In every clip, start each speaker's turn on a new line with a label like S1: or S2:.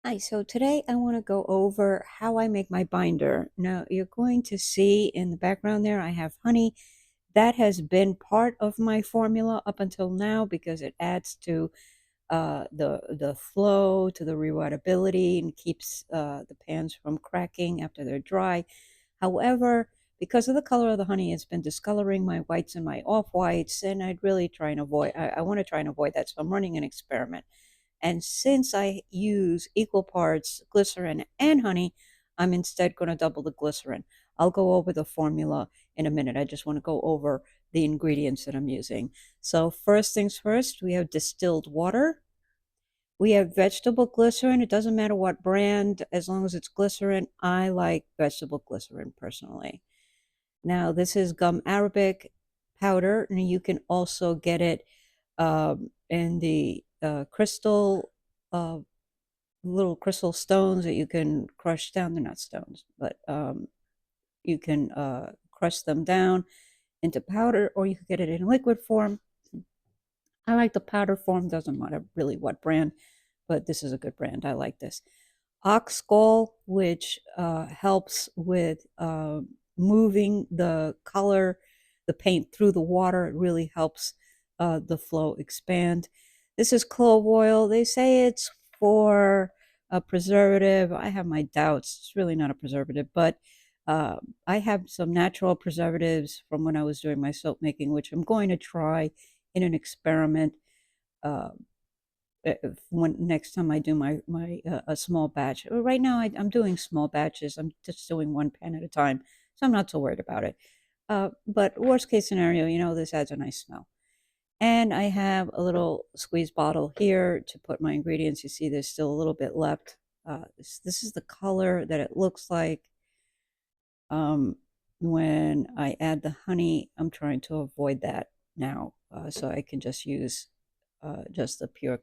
S1: Hi, so today I want to go over how I make my binder. Now, you're going to see in the background there, I have honey. That has been part of my formula up until now because it adds to the flow, to the rewatability, and keeps the pans from cracking after they're dry. However, because of the color of the honey, it's been discoloring my whites and my off-whites, and I'd really try and avoid, I want to try and avoid that. So I'm running an experiment. And since I use equal parts glycerin and honey, I'm instead going to double the glycerin. I'll go over the formula in a minute. I just want to go over the ingredients that I'm using. So first things first, we have distilled water. We have vegetable glycerin. It doesn't matter what brand, as long as it's glycerin. I like vegetable glycerin personally. Now, this is gum arabic powder, and you can also get it in the crystal, uh, little crystal stones that you can crush down. They're not stones, but you can crush them down into powder, or you can get it in liquid form. I like the powder form, doesn't matter really what brand, but this is a good brand. I like this. Ox Gall, which helps with moving the color, the paint through the water. It really helps the flow expand. This is clove oil. They say it's for a preservative. I have my doubts. It's really not a preservative, but uh, I have some natural preservatives from when I was doing my soap making, which I'm going to try in an experiment. Uh, when next time I do my a small batch. Right now I'm doing small batches. I'm just doing one pan at a time, so I'm not so worried about it. But worst case scenario, this adds a nice smell. And I have a little squeeze bottle here to put my ingredients. You see, there's still a little bit left. This is the color that it looks like um, when I add the honey. I'm trying to avoid that now, so I can just use just the pure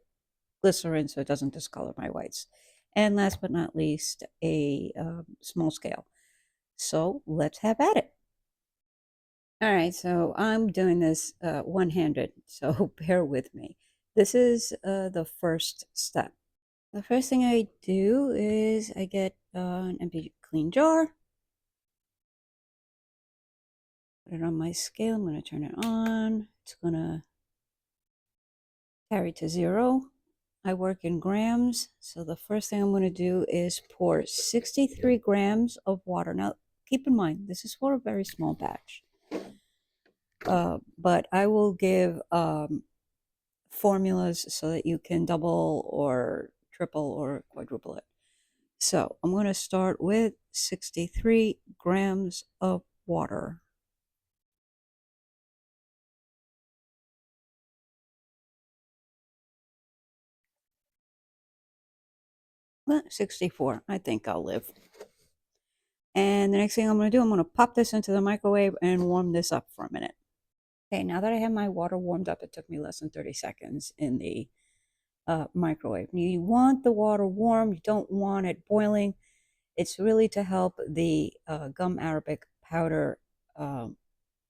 S1: glycerin so it doesn't discolor my whites. And last but not least, a small scale. So let's have at it. All right, so I'm doing this one-handed, so bear with me. This is the first step. The first thing I do is I get an empty clean jar, put it on my scale. I'm going to turn it on. It's going to carry to 0. I work in grams, so the first thing I'm going to do is pour 63 grams of water. Now, keep in mind, this is for a very small batch, but I will give formulas so that you can double or triple or quadruple it. So I'm going to start with 63 grams of water. 64, I think I'll live. And the next thing I'm going to do, I'm going to pop this into the microwave and warm this up for a minute. Okay, now that I have my water warmed up, it took me less than 30 seconds in the microwave. You want the water warm, you don't want it boiling. It's really to help the gum arabic powder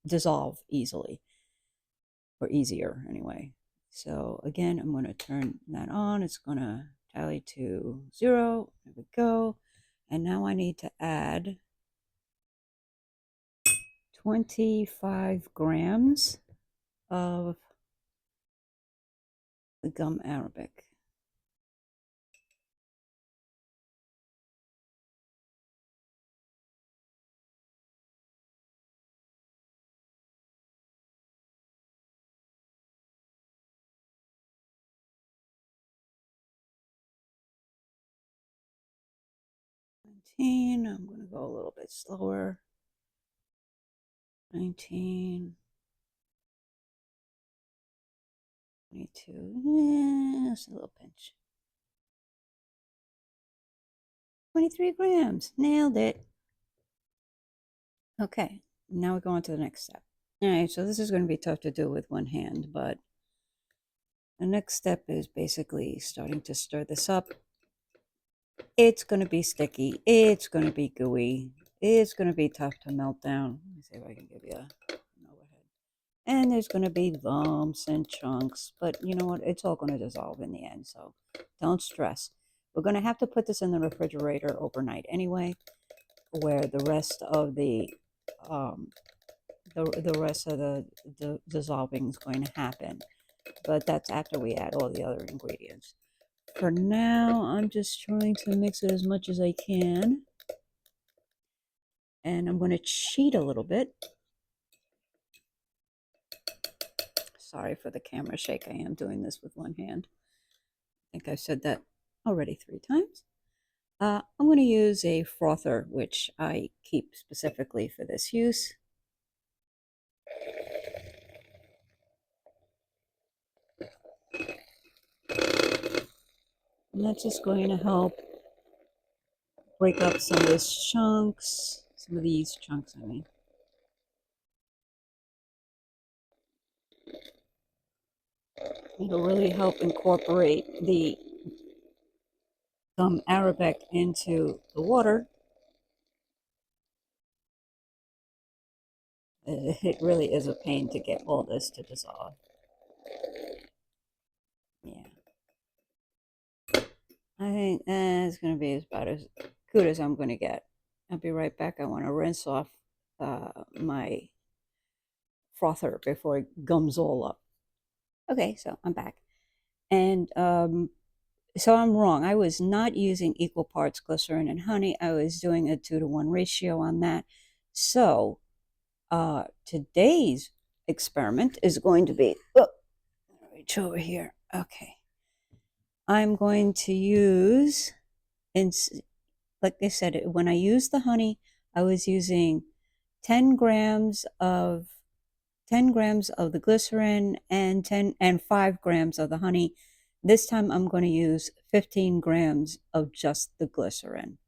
S1: dissolve easily, or easier anyway. So again, I'm going to turn that on. It's going to tally to 0. There we go. And now I need to add 25 grams of the gum arabic. I'm going to go a little bit slower. 19, 22, just a little pinch. 23 grams, nailed it. Okay, now we go on to the next step. All right, so this is going to be tough to do with one hand, but the next step is basically starting to stir this up. It's going to be sticky. It's going to be gooey. It's going to be tough to melt down. Let me see if I can give you an overhead. And there's going to be lumps and chunks, but you know what? It's all going to dissolve in the end, so don't stress. We're going to have to put this in the refrigerator overnight anyway, where the rest of the dissolving is going to happen. But that's after we add all the other ingredients. For now, I'm just trying to mix it as much as I can. And I'm going to cheat a little bit. Sorry for the camera shake. I am doing this with one hand. I think I've said that already 3 times. I'm going to use a frother, which I keep specifically for this use. And that's just going to help break up some of these chunks. Some of these chunks, I mean. It'll really help incorporate the gum arabic into the water. It really is a pain to get all this to dissolve. Yeah. I think that's going to be about as good as I'm going to get. I'll be right back. I want to rinse off my frother before it gums all up. Okay, so I'm back. And so I'm wrong. I was not using equal parts glycerin and honey. I was doing a 2-to-1 ratio on that. So today's experiment is going to be, reach over here. Okay. I'm going to use, like I said, when I used the honey, I was using 10 grams of the glycerin and 5 grams of the honey. This time I'm going to use 15 grams of just the glycerin.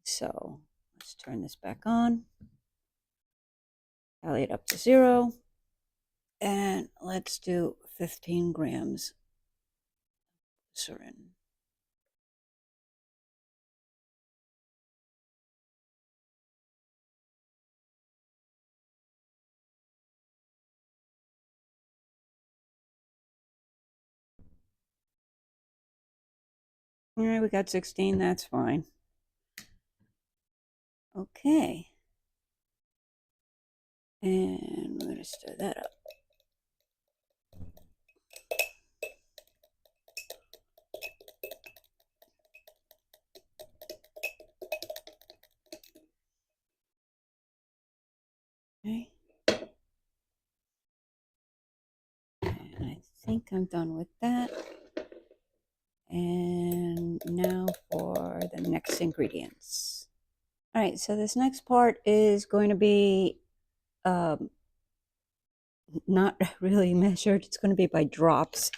S1: So let's turn this back on. Tally it up to 0. And let's do 15 grams glycerin. All right, we got 16. That's fine. Okay. And we're going to stir that up. Okay. And I think I'm done with that. And now for the next ingredients. All right, so this next part is going to be not really measured. It's going to be by drops.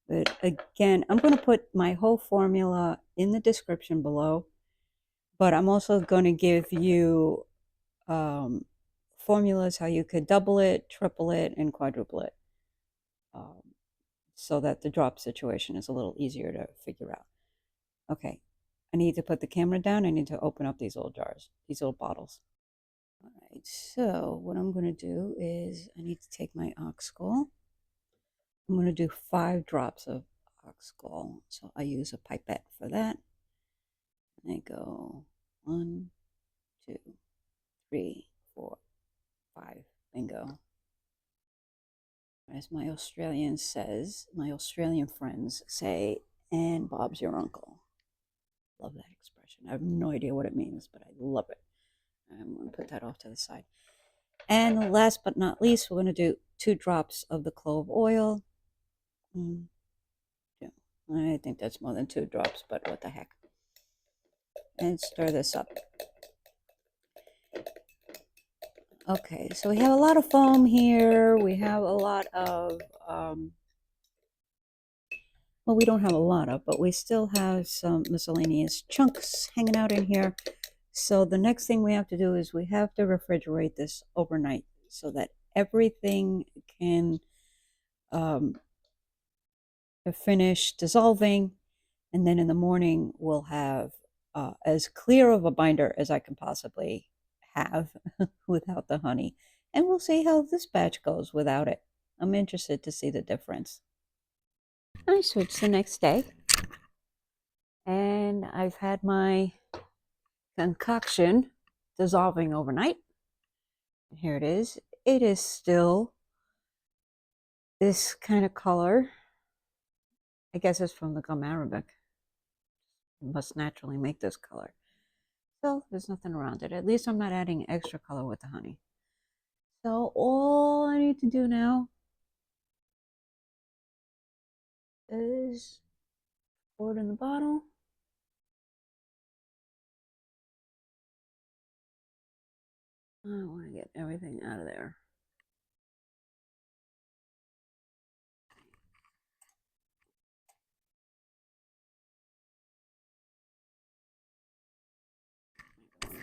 S1: But again, I'm going to put my whole formula in the description below. But I'm also going to give you formulas how you could double it, triple it, and quadruple it. So that the drop situation is a little easier to figure out. Okay, I need to put the camera down. I need to open up these little jars, these little bottles. All right, so what I'm going to do is I need to take my ox gall. I'm going to do 5 drops of ox gall. So I use a pipette for that. And I go 1, 2, 3, 4, 5. Bingo. As my Australian friends say, and Bob's your uncle. Love that expression. I have no idea what it means, but I love it. I'm going to put that off to the side. And last but not least, we're going to do 2 drops of the clove oil. I think that's more than 2 drops, but what the heck. And stir this up. Okay, so we have a lot of foam here. We have a lot of, well, we don't have a lot of, but we still have some miscellaneous chunks hanging out in here. So the next thing we have to do is we have to refrigerate this overnight so that everything can finish dissolving. And then in the morning, we'll have as clear of a binder as I can possibly have without the honey. And we'll see how this batch goes without it. I'm interested to see the difference. I switched the next day. And I've had my concoction dissolving overnight. Here it is. It is still this kind of color. I guess it's from the gum arabic. It must naturally make this color. So there's nothing around it. At least I'm not adding extra color with the honey. So all I need to do now is pour it in the bottle. I want to get everything out of there.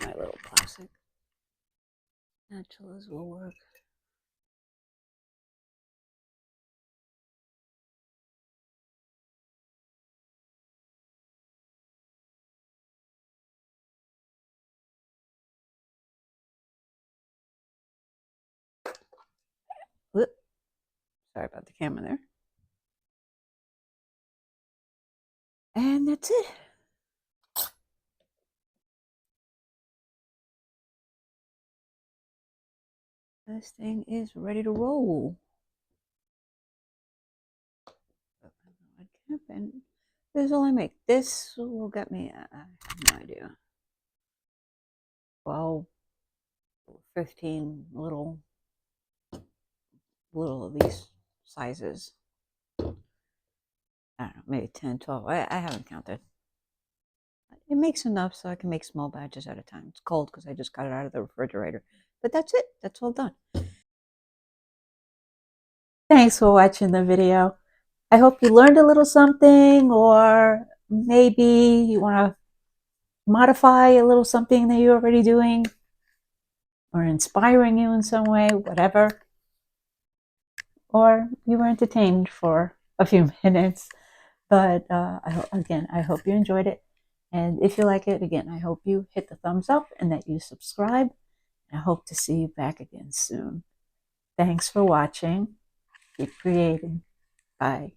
S1: My little plastic spatulas will work. Whoop. Sorry about the camera there. And that's it. This thing is ready to roll. And this is all I make. This will get me, I have no idea, 12, 15 little of these sizes. I don't know, maybe 10, 12. I haven't counted. It makes enough so I can make small batches at a time. It's cold because I just got it out of the refrigerator. But that's it. That's all done. Thanks for watching the video. I hope you learned a little something, or maybe you want to modify a little something that you're already doing, or inspiring you in some way, whatever. Or you were entertained for a few minutes. But again, I hope you enjoyed it. And if you like it, again, I hope you hit the thumbs up and that you subscribe. I hope to see you back again soon. Thanks for watching. Keep creating. Bye.